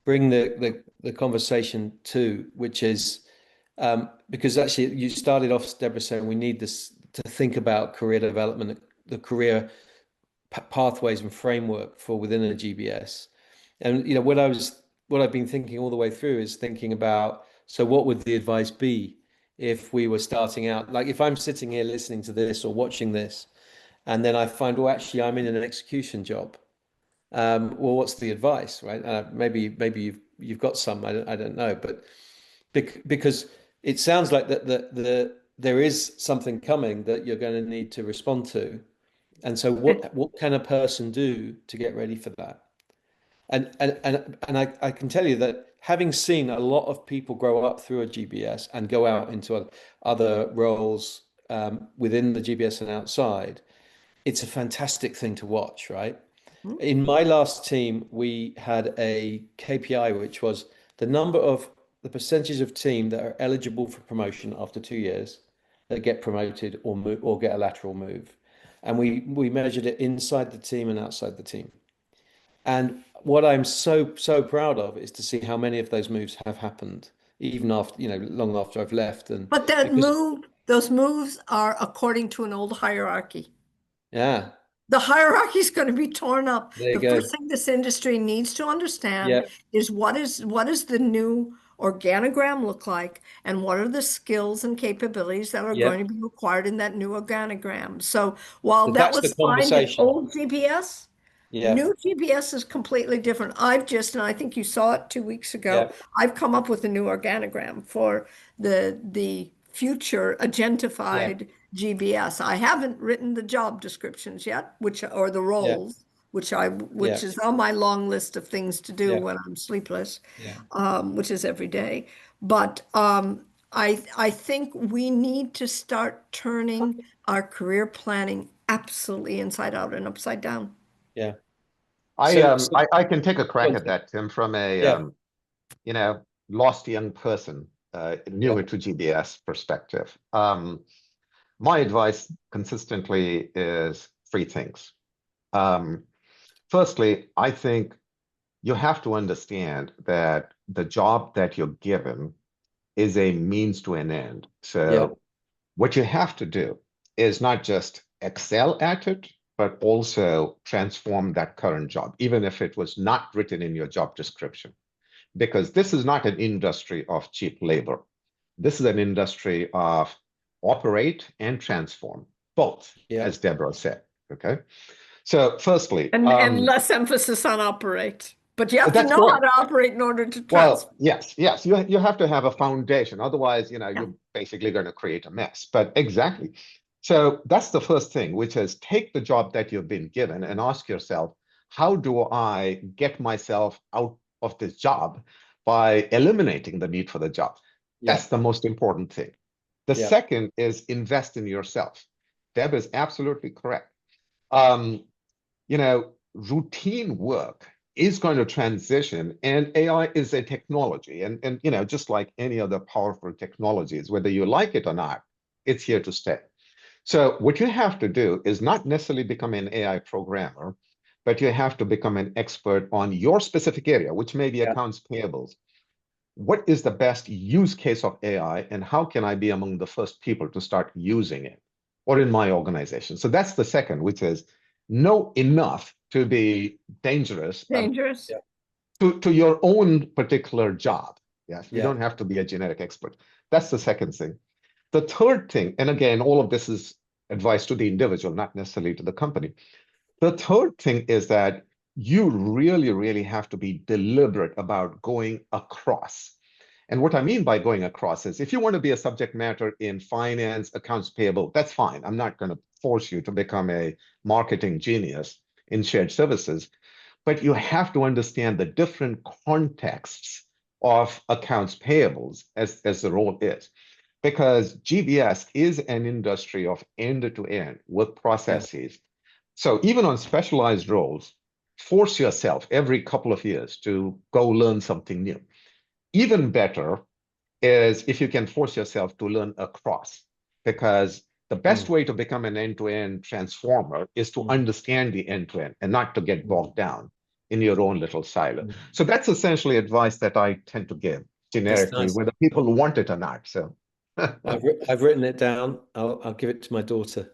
bring the conversation to, which is because actually you started off, Deborah, saying we need this to think about career development, the career pathways and framework for within a GBS. And what I've been thinking all the way through is thinking about, so what would the advice be if we were starting out? Like if I'm sitting here listening to this or watching this, and then I find, well, actually I'm in an execution job. Well, what's the advice, right? Maybe you've got some, I don't know, but because it sounds like there is something coming that you're going to need to respond to. And so what can a person do to get ready for that? And I can tell you that having seen a lot of people grow up through a GBS and go out into other roles within the GBS and outside, it's a fantastic thing to watch, right? In my last team, we had a KPI, which was the percentage of team that are eligible for promotion after 2 years that get promoted or move or get a lateral move. And we measured it inside the team and outside the team. And what I'm so proud of is to see how many of those moves have happened, even after, long after I've left. And But those moves are according to an old hierarchy. yeah, The hierarchy is going to be torn up. there you The go. first thing this industry needs to understand Yeah, is what is the new organogram look like, and what are the skills and capabilities that are yeah. going to be required in that new organogram. So while So that that's the was fine in conversation. old GBS, Yeah, new GBS is completely different. And I think you saw it 2 weeks ago, yeah, I've come up with a new organogram for the future yeah, agentified GBS. I haven't written the job descriptions yet, or the yeah, roles, which yeah, is on my long list of things to do yeah, when I'm sleepless, yeah, which is every day. But I think we need to start turning our career planning absolutely inside out and upside down. yeah. I So, um I, I can take a crack at that, Tim, from a yeah, you know, lost young person, yeah, newer to GBS perspective. My advice consistently is three things. Um, Firstly, I think you have to understand that the job that you're given is a means to an end. yeah, So what you have to do is not just excel at it, but also transform that current job, even if it was not written in your job description. Because this is not an industry of cheap labor. This is an industry of operate and transform, both, yeah, as Deborah said. Okay. So, firstly, And less emphasis on operate. But you have to that's know how correct. to operate in order to Well, transfer. yes, you have to have a foundation. Otherwise, Yeah. you're basically going to create a mess. But exactly. So that's the first thing, which is take the job that you've been given and ask yourself, how do I get myself out of this job by eliminating the need for the job? yeah, That's the most important thing. The yeah, second is invest in yourself. Deb is absolutely correct. Um, Routine work is going to transition, and AI is a technology. And just like any other powerful technologies, whether you like it or not, it's here to stay. So what you have to do is not necessarily become an AI programmer, but you have to become an expert on your specific area, which may be yeah, accounts payables. What is the best use case of AI, and how can I be among the first people to start using it, or in my organization? So that's the second, which is know enough to be dangerous Dangerous. yeah, to your own particular job. Yes, you yeah, don't have to be a generic expert. That's the second thing. The third thing, and again, all of this is advice to the individual, not necessarily to the company. The third thing is that you really, really have to be deliberate about going across. And what I mean by going across is if you want to be a subject matter in finance, accounts payable, that's fine. I'm not going to force you to become a marketing genius in shared services, but you have to understand the different contexts of accounts payables as the role is. Because GBS is an industry of end to end with yeah, processes. So even on specialized roles, force yourself every couple of years to go learn something new. Even better is if you can force yourself to learn across, because the best mm, way to become an end-to-end transformer is to mm, understand the end-to-end and not to get mm, bogged down in your own little silo. Mm. So that's essentially advice that I tend to give generically, nice. whether people want it or not. So I've written it down. I'll give it to my daughter.